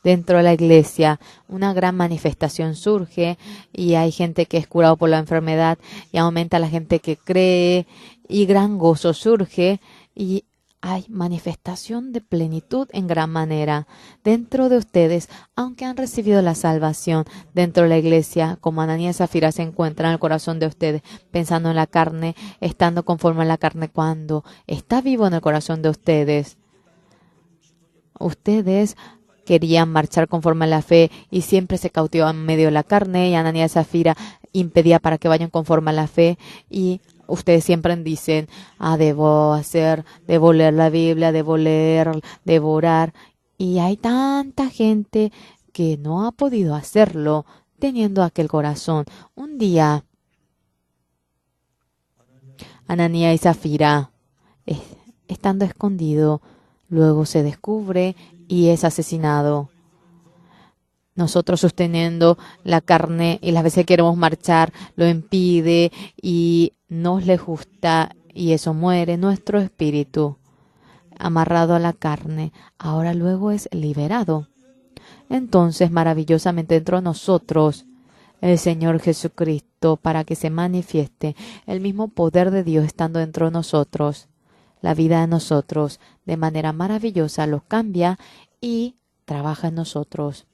Dentro de la iglesia, una gran manifestación surge y hay gente que es curado por la enfermedad y aumenta la gente que cree y gran gozo surge y hay manifestación de plenitud en gran manera dentro de ustedes, aunque han recibido la salvación dentro de la iglesia, como Ananías y Zafira se encuentran en el corazón de ustedes, pensando en la carne, estando conforme a la carne cuando está vivo en el corazón de ustedes. Ustedes querían marchar conforme a la fe y siempre se cautivaban en medio de la carne y Ananías y Zafira impedía para que vayan conforme a la fe y ustedes siempre dicen, debo leer la Biblia, debo orar. Y hay tanta gente que no ha podido hacerlo teniendo aquel corazón. Un día, Ananías y Zafira, estando escondido, luego se descubre y es asesinado. Nosotros sosteniendo la carne y las veces que queremos marchar lo impide y nos le gusta y eso muere nuestro espíritu amarrado a la carne. Ahora luego es liberado. Entonces maravillosamente dentro de nosotros el Señor Jesucristo para que se manifieste el mismo poder de Dios estando dentro de nosotros. La vida de nosotros de manera maravillosa lo cambia y trabaja en nosotros.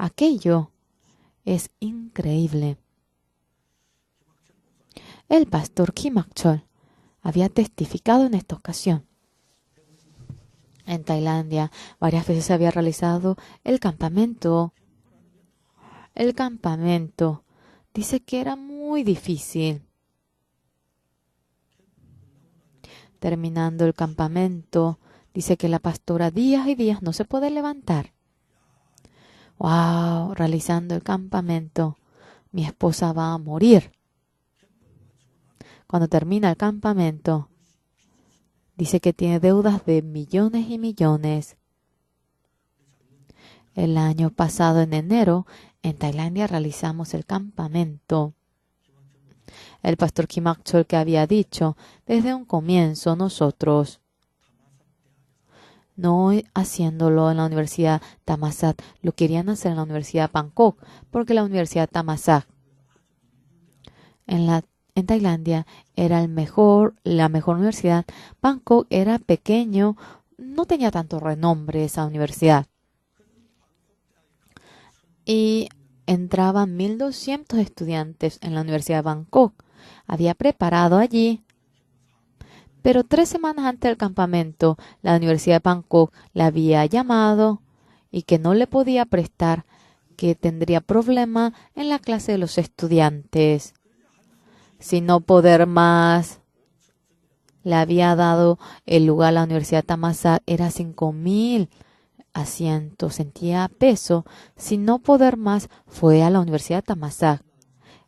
Aquello es increíble. El pastor Kim Ak-chol había testificado en esta ocasión. En Tailandia, varias veces se había realizado el campamento. El campamento dice que era muy difícil. Terminando el campamento, dice que la pastora días y días no se puede levantar. ¡Wow! Realizando el campamento, mi esposa va a morir. Cuando termina el campamento, dice que tiene deudas de millones y millones. El año pasado, en enero, en Tailandia realizamos el campamento. El pastor Kim Ak-chol que había dicho, desde un comienzo nosotros, no haciéndolo en la Universidad Thammasat, lo querían hacer en la Universidad Bangkok, porque la Universidad Thammasat en Tailandia era la mejor universidad. Bangkok era pequeño, no tenía tanto renombre esa universidad. Y entraban 1.200 estudiantes en la Universidad de Bangkok. Había preparado allí. Pero 3 semanas antes del campamento, la Universidad de Bangkok le había llamado y que no le podía prestar, que tendría problema en la clase de los estudiantes. Si no poder más, le había dado el lugar a la Universidad de Thammasat, era 5.000 asientos, sentía peso. Si no poder más, fue a la Universidad de Thammasat.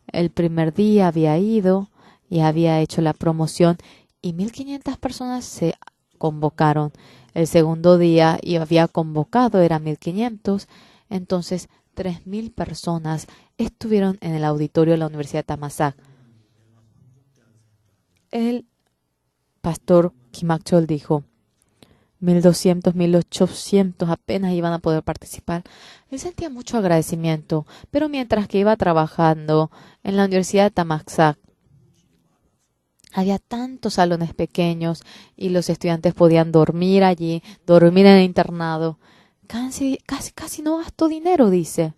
El primer día había ido y había hecho la promoción y 1.500 personas se convocaron. El segundo día y había convocado, era 1500. Entonces 3000 personas estuvieron en el auditorio de la Universidad de Thammasat. El pastor Kim Ak-chol dijo, 1200, 1800 apenas iban a poder participar. Él sentía mucho agradecimiento, pero mientras que iba trabajando en la Universidad de Thammasat, había tantos salones pequeños y los estudiantes podían dormir allí, dormir en el internado. Casi no gastó dinero, dice.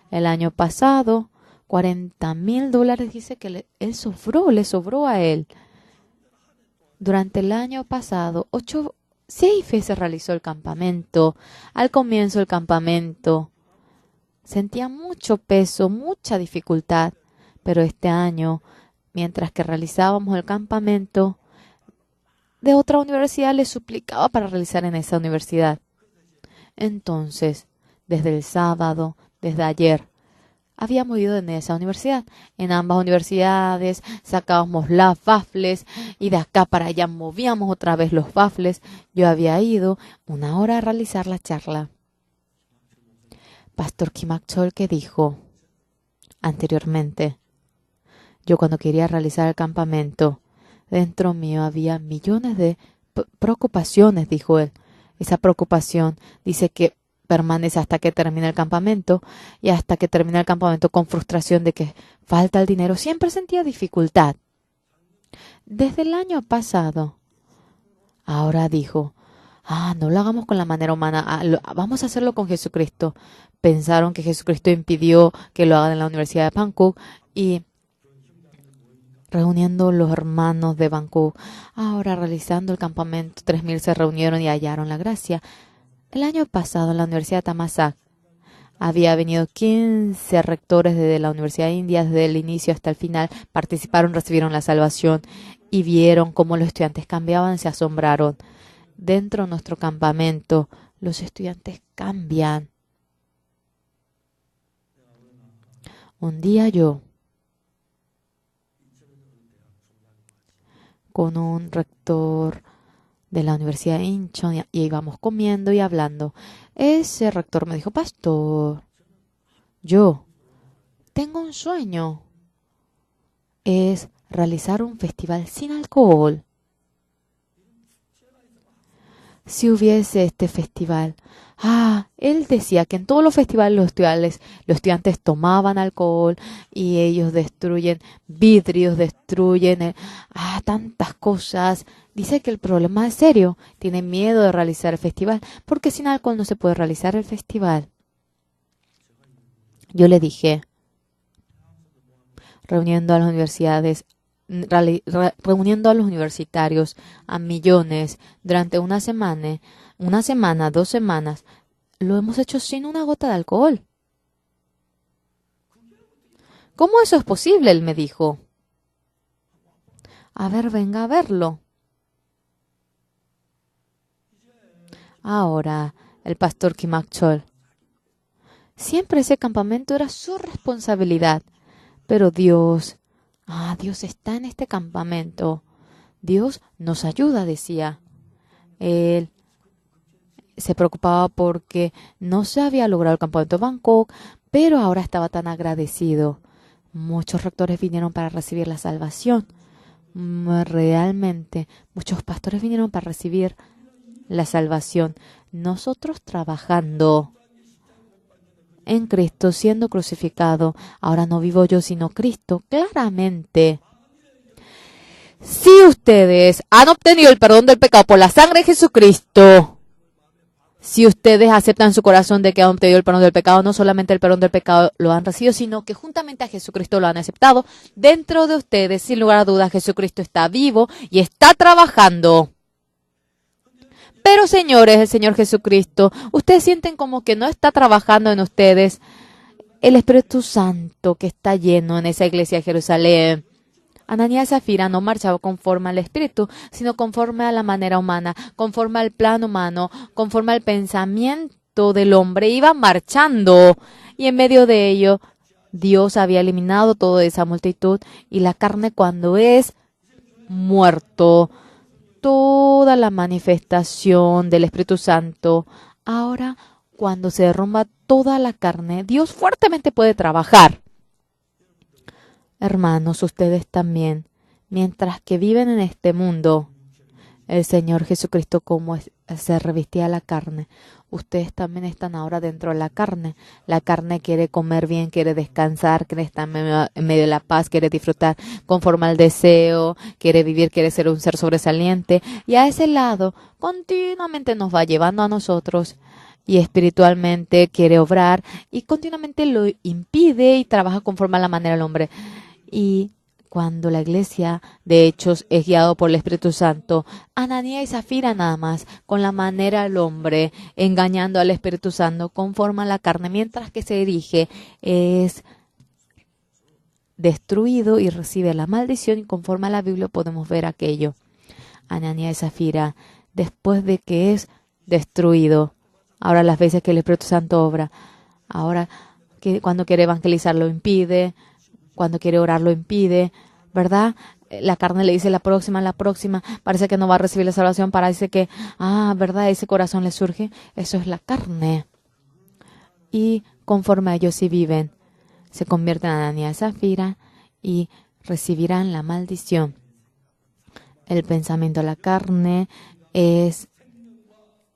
El año pasado, $40,000, dice que le sobró a él. Durante el año pasado, 6 veces realizó el campamento. Al comienzo del campamento, sentía mucho peso, mucha dificultad, pero este año, mientras que realizábamos el campamento, de otra universidad le suplicaba para realizar en esa universidad. Entonces, desde el sábado, desde ayer, habíamos ido en esa universidad. En ambas universidades sacábamos las baffles y de acá para allá movíamos otra vez los baffles. Yo había ido 1 hora a realizar la charla. Pastor Kim Ak-chol, que dijo anteriormente, yo cuando quería realizar el campamento, dentro mío había millones de preocupaciones, dijo él. Esa preocupación dice que permanece hasta que termine el campamento y hasta que termine el campamento con frustración de que falta el dinero. Siempre sentía dificultad. Desde el año pasado, ahora dijo, no lo hagamos con la manera humana, vamos a hacerlo con Jesucristo. Pensaron que Jesucristo impidió que lo hagan en la Universidad de Bangkok y reuniendo los hermanos de Bangkok, ahora realizando el campamento, 3000 se reunieron y hallaron la gracia. El año pasado en la Universidad de Thammasat había venido 15 rectores desde la Universidad de India, desde el inicio hasta el final, participaron, recibieron la salvación y vieron cómo los estudiantes cambiaban, se asombraron. Dentro de nuestro campamento, los estudiantes cambian. Un día yo, con un rector de la Universidad de Incheon y íbamos comiendo y hablando. Ese rector me dijo, pastor, yo tengo un sueño. Es realizar un festival sin alcohol. Si hubiese este festival. Él decía que en todos los festivales los estudiantes tomaban alcohol y ellos destruyen vidrios, destruyen tantas cosas. Dice que el problema es serio. Tiene miedo de realizar el festival porque sin alcohol no se puede realizar el festival. Yo le dije, reuniendo a las universidades, reuniendo a los universitarios a millones durante una semana, 2 semanas, lo hemos hecho sin una gota de alcohol. ¿Cómo eso es posible? Él me dijo. A ver, venga a verlo. Ahora, el pastor Kim Ak-chol. Siempre ese campamento era su responsabilidad, pero Dios está en este campamento. Dios nos ayuda, decía. Él se preocupaba porque no se había logrado el campamento de Bangkok, pero ahora estaba tan agradecido. Muchos rectores vinieron para recibir la salvación. Realmente, muchos pastores vinieron para recibir la salvación. Nosotros trabajando en Cristo, siendo crucificado. Ahora no vivo yo, sino Cristo. Claramente, si ustedes han obtenido el perdón del pecado por la sangre de Jesucristo, si ustedes aceptan en su corazón de que han obtenido el perdón del pecado, no solamente el perdón del pecado lo han recibido, sino que juntamente a Jesucristo lo han aceptado, dentro de ustedes, sin lugar a dudas, Jesucristo está vivo y está trabajando. Pero señores, el Señor Jesucristo, ustedes sienten como que no está trabajando en ustedes. El Espíritu Santo que está lleno en esa iglesia de Jerusalén. Ananías y Zafira no marchaba conforme al Espíritu, sino conforme a la manera humana, conforme al plan humano, conforme al pensamiento del hombre. Iba marchando y en medio de ello Dios había eliminado toda esa multitud y la carne cuando es muerto toda la manifestación del Espíritu Santo. Ahora, cuando se derrumba toda la carne, Dios fuertemente puede trabajar. Hermanos, ustedes también, mientras que viven en este mundo, el Señor Jesucristo como se revestía la carne. Ustedes también están ahora dentro de la carne. La carne quiere comer bien, quiere descansar, quiere estar en medio de la paz, quiere disfrutar conforme al deseo, quiere vivir, quiere ser un ser sobresaliente. Y a ese lado continuamente nos va llevando a nosotros. Y espiritualmente quiere obrar y continuamente lo impide y trabaja conforme a la manera del hombre. Y cuando la iglesia de Hechos es guiado por el Espíritu Santo, Ananías y Zafira nada más, con la manera del hombre, engañando al Espíritu Santo, conforme a la carne, mientras que se dirige, es destruido y recibe la maldición, y conforme a la Biblia podemos ver aquello. Ananías y Zafira, después de que es destruido, ahora las veces que el Espíritu Santo obra, ahora que cuando quiere evangelizar lo impide, cuando quiere orar lo impide, ¿verdad? La carne le dice la próxima, parece que no va a recibir la salvación, parece que, ¿verdad? Ese corazón le surge, eso es la carne. Y conforme a ellos sí viven, se convierten en Ananías y Zafira y recibirán la maldición. El pensamiento de la carne es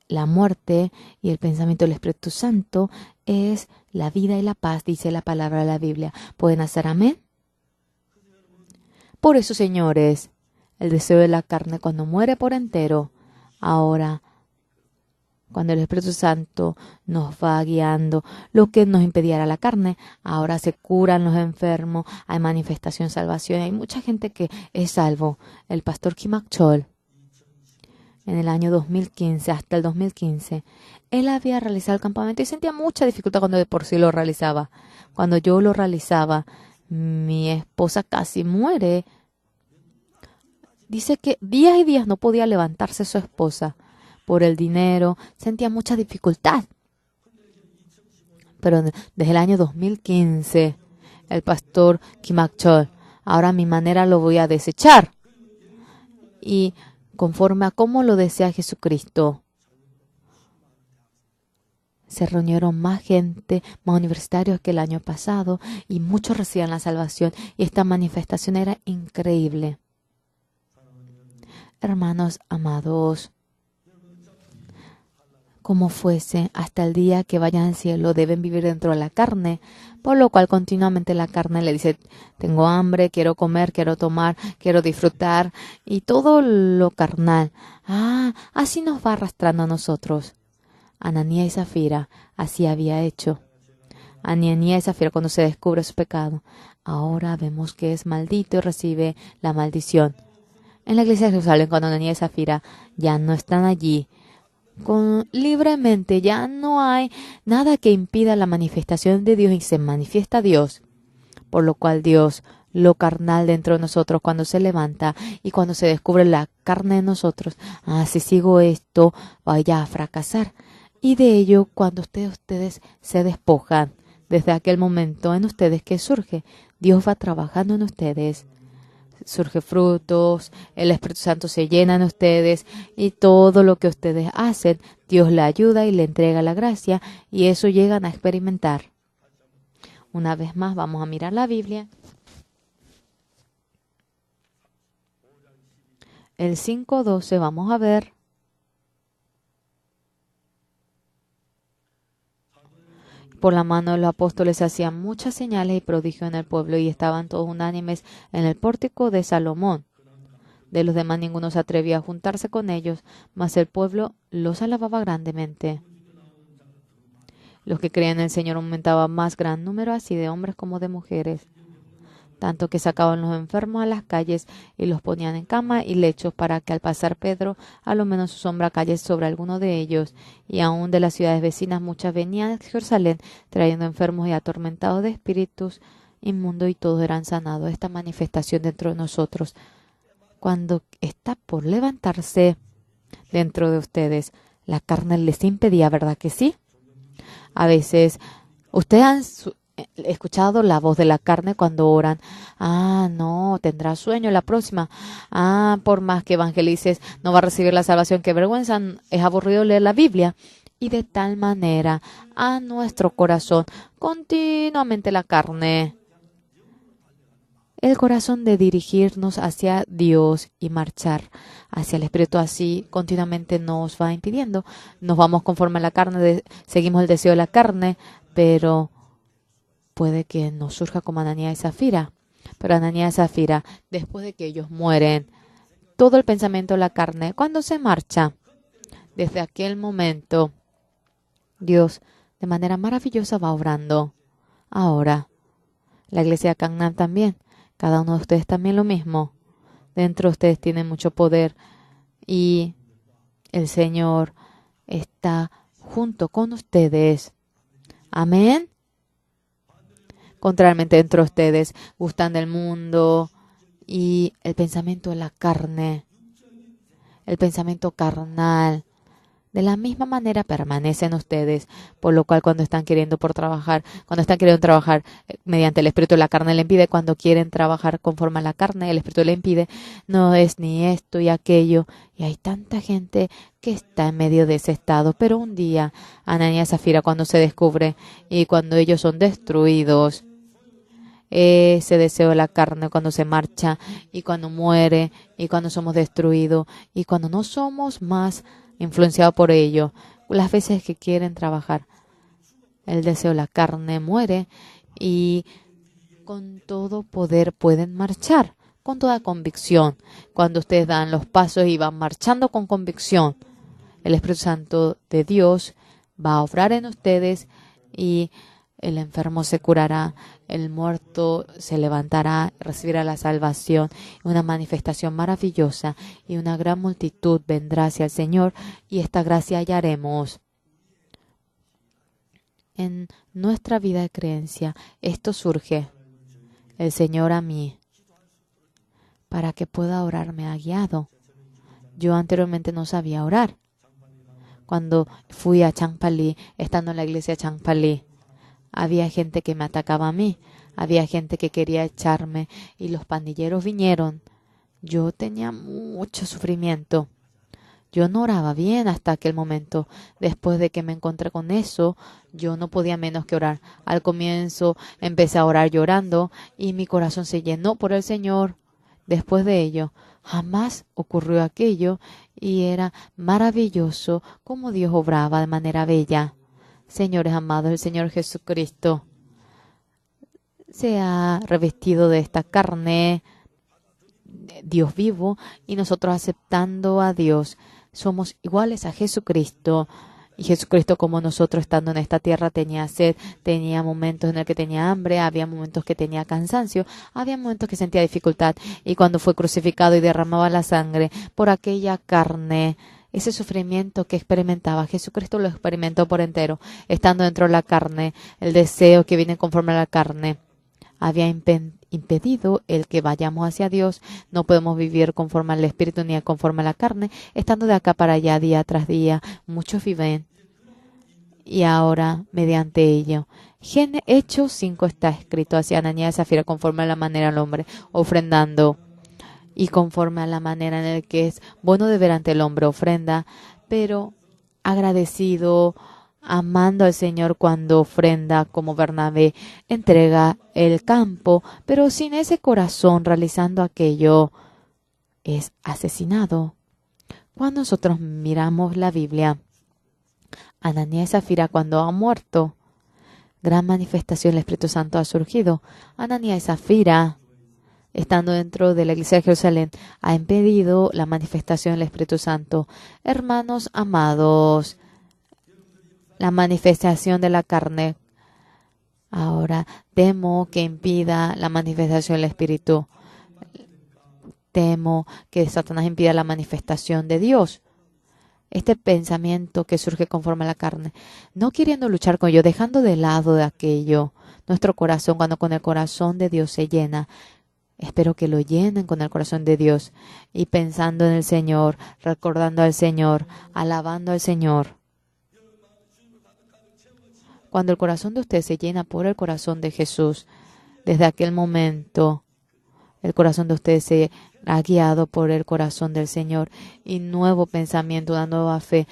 la muerte y el pensamiento del Espíritu Santo es la vida y la paz, dice la palabra de la Biblia. ¿Pueden hacer amén? Por eso, señores, el deseo de la carne cuando muere por entero, ahora, cuando el Espíritu Santo nos va guiando, lo que nos impediera la carne, ahora se curan los enfermos, hay manifestación, salvación, hay mucha gente que es salvo. El pastor Kim Ak-chol, en el año 2015, hasta el 2015, él había realizado el campamento y sentía mucha dificultad cuando de por sí lo realizaba. Cuando yo lo realizaba, mi esposa casi muere. Dice que días y días no podía levantarse su esposa por el dinero, sentía mucha dificultad. Pero desde el año 2015, el pastor Kim Ak-chol, ahora a mi manera lo voy a desechar. Y conforme a cómo lo desea Jesucristo, se reunieron más gente, más universitarios que el año pasado, y muchos recibían la salvación, y esta manifestación era increíble. Hermanos amados, como fuese, hasta el día que vayan al cielo deben vivir dentro de la carne, por lo cual continuamente la carne le dice, tengo hambre, quiero comer, quiero tomar, quiero disfrutar, y todo lo carnal. Así nos va arrastrando a nosotros. Ananías y Zafira así había hecho. Ananías y Zafira cuando se descubre su pecado, ahora vemos que es maldito y recibe la maldición. En la iglesia de Jerusalén, cuando Ananías y Zafira ya no están allí, libremente, ya no hay nada que impida la manifestación de Dios y se manifiesta Dios, por lo cual Dios, lo carnal dentro de nosotros, cuando se levanta y cuando se descubre la carne en nosotros, si sigo esto, vaya a fracasar. Y de ello, cuando ustedes se despojan, desde aquel momento en ustedes que surge, Dios va trabajando en ustedes. Surge frutos, el Espíritu Santo se llena en ustedes y todo lo que ustedes hacen, Dios le ayuda y le entrega la gracia y eso llegan a experimentar. Una vez más vamos a mirar la Biblia. El 5:12 vamos a ver. Por la mano de los apóstoles se hacían muchas señales y prodigios en el pueblo y estaban todos unánimes en el pórtico de Salomón. De los demás ninguno se atrevía a juntarse con ellos, mas el pueblo los alababa grandemente. Los que creían en el Señor aumentaban más gran número así de hombres como de mujeres, tanto que sacaban los enfermos a las calles y los ponían en cama y lechos para que al pasar Pedro a lo menos su sombra cayese sobre alguno de ellos. Y aún de las ciudades vecinas muchas venían a Jerusalén trayendo enfermos y atormentados de espíritus inmundos y todos eran sanados. Esta manifestación dentro de nosotros, cuando está por levantarse dentro de ustedes, la carne les impedía, ¿verdad que sí? A veces ustedes escuchado la voz de la carne cuando oran. Ah, no, tendrá sueño la próxima. Ah, por más que evangelices, no va a recibir la salvación. Qué vergüenza, es aburrido leer la Biblia. Y de tal manera a nuestro corazón continuamente la carne, el corazón de dirigirnos hacia Dios y marchar hacia el Espíritu, así continuamente nos va impidiendo. Nos vamos conforme a la carne, seguimos el deseo de la carne, pero puede que nos surja como Ananías y Zafira. Pero Ananías y Zafira, después de que ellos mueren, todo el pensamiento de la carne, cuando se marcha, desde aquel momento, Dios de manera maravillosa va obrando. Ahora, la iglesia de Canaán también, cada uno de ustedes también lo mismo. Dentro de ustedes tienen mucho poder y el Señor está junto con ustedes. Amén. Contrariamente, dentro de ustedes gustan del mundo y el pensamiento de la carne, el pensamiento carnal, de la misma manera permanecen ustedes, por lo cual cuando están queriendo trabajar mediante el espíritu, la carne le impide. Cuando quieren trabajar conforme a la carne, el espíritu le impide. No es ni esto y aquello. Y hay tanta gente que está en medio de ese estado. Pero un día, Ananías y Zafira, cuando se descubre y cuando ellos son destruidos, ese deseo de la carne cuando se marcha y cuando muere y cuando somos destruidos y cuando no somos más influenciado por ello, las veces que quieren trabajar, el deseo de la carne muere y con todo poder pueden marchar, con toda convicción. Cuando ustedes dan los pasos y van marchando con convicción, el Espíritu Santo de Dios va a obrar en ustedes y el enfermo se curará, el muerto se levantará, recibirá la salvación, una manifestación maravillosa y una gran multitud vendrá hacia el Señor y esta gracia hallaremos. En nuestra vida de creencia, esto surge. El Señor a mí, para que pueda orar, me ha guiado. Yo anteriormente no sabía orar. Cuando fui a Changpali, estando en la iglesia de Changpali, había gente que me atacaba a mí, había gente que quería echarme y los pandilleros vinieron. Yo tenía mucho sufrimiento. Yo no oraba bien hasta aquel momento. Después de que me encontré con eso, yo no podía menos que orar. Al comienzo empecé a orar llorando y mi corazón se llenó por el Señor. Después de ello, jamás ocurrió aquello y era maravilloso cómo Dios obraba de manera bella. Señores amados, el Señor Jesucristo se ha revestido de esta carne, Dios vivo, y nosotros aceptando a Dios, somos iguales a Jesucristo. Y Jesucristo, como nosotros estando en esta tierra, tenía sed, tenía momentos en el que tenía hambre, había momentos que tenía cansancio, había momentos que sentía dificultad. Y cuando fue crucificado y derramaba la sangre por aquella carne, ese sufrimiento que experimentaba, Jesucristo lo experimentó por entero, estando dentro de la carne, el deseo que viene conforme a la carne. Había impedido el que vayamos hacia Dios. No podemos vivir conforme al Espíritu ni conforme a la carne, estando de acá para allá día tras día. Muchos viven. Y ahora, mediante ello, Hechos 5 está escrito hacia Ananías y Zafira conforme a la manera del hombre, ofrendando. Y conforme a la manera en el que es bueno de ver ante el hombre, ofrenda, pero agradecido, amando al Señor cuando ofrenda, como Bernabé entrega el campo, pero sin ese corazón realizando aquello, es asesinado. Cuando nosotros miramos la Biblia, Ananías y Zafira cuando han muerto, gran manifestación del Espíritu Santo ha surgido. Ananías y Zafira, estando dentro de la iglesia de Jerusalén, ha impedido la manifestación del Espíritu Santo. Hermanos amados, la manifestación de la carne. Ahora temo que impida la manifestación del Espíritu. Temo que Satanás impida la manifestación de Dios. Este pensamiento que surge conforme a la carne, no queriendo luchar con ello, dejando de lado de aquello, nuestro corazón, cuando con el corazón de Dios se llena, espero que lo llenen con el corazón de Dios y pensando en el Señor, recordando al Señor, alabando al Señor. Cuando el corazón de ustedes se llena por el corazón de Jesús, desde aquel momento el corazón de ustedes se ha guiado por el corazón del Señor y nuevo pensamiento, una nueva fe.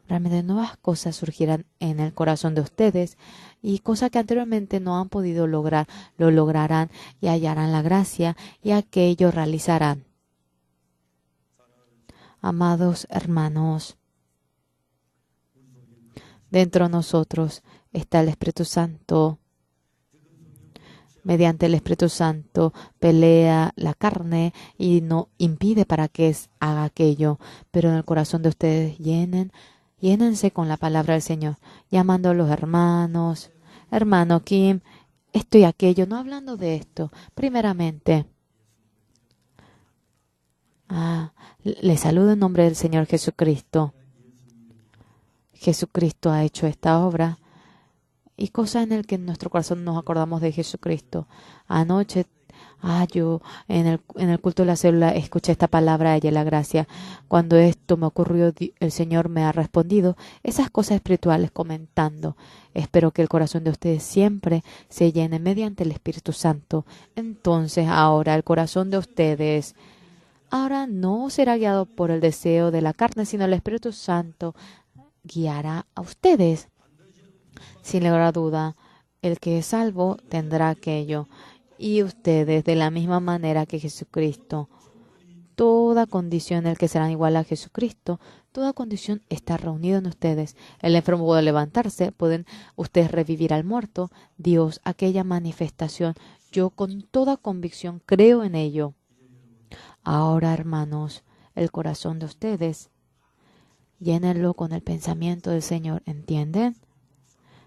Realmente nuevas cosas surgirán en el corazón de ustedes y cosas que anteriormente no han podido lograr, lo lograrán y hallarán la gracia y aquello realizarán. Amados hermanos, dentro de nosotros está el Espíritu Santo. Mediante el Espíritu Santo pelea la carne y no impide para que haga aquello. Pero en el corazón de ustedes llénense con la palabra del Señor, llamando a los hermanos. Hermano Kim, esto y aquello, no hablando de esto. Primeramente, le saludo en nombre del Señor Jesucristo. Jesucristo ha hecho esta obra. Y cosa en el que en nuestro corazón nos acordamos de Jesucristo. Anoche, yo en el culto de la célula escuché esta palabra, ella la gracia. Cuando esto me ocurrió, el Señor me ha respondido esas cosas espirituales comentando. Espero que el corazón de ustedes siempre se llene mediante el Espíritu Santo. Entonces ahora el corazón de ustedes ahora no será guiado por el deseo de la carne, sino el Espíritu Santo guiará a ustedes. Sin lugar a duda, el que es salvo tendrá aquello. Y ustedes, de la misma manera que Jesucristo, toda condición en el que serán igual a Jesucristo, toda condición está reunida en ustedes. El enfermo puede levantarse, pueden ustedes revivir al muerto. Dios, aquella manifestación, yo con toda convicción creo en ello. Ahora, hermanos, el corazón de ustedes, llénenlo con el pensamiento del Señor, ¿entienden?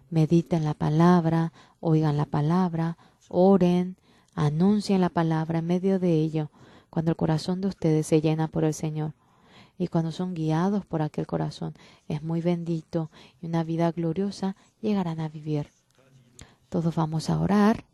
Mediten la palabra, oigan la palabra, oren, anuncien la palabra en medio de ello, cuando el corazón de ustedes se llena por el Señor. Y cuando son guiados por aquel corazón, es muy bendito y una vida gloriosa llegarán a vivir. Todos vamos a orar.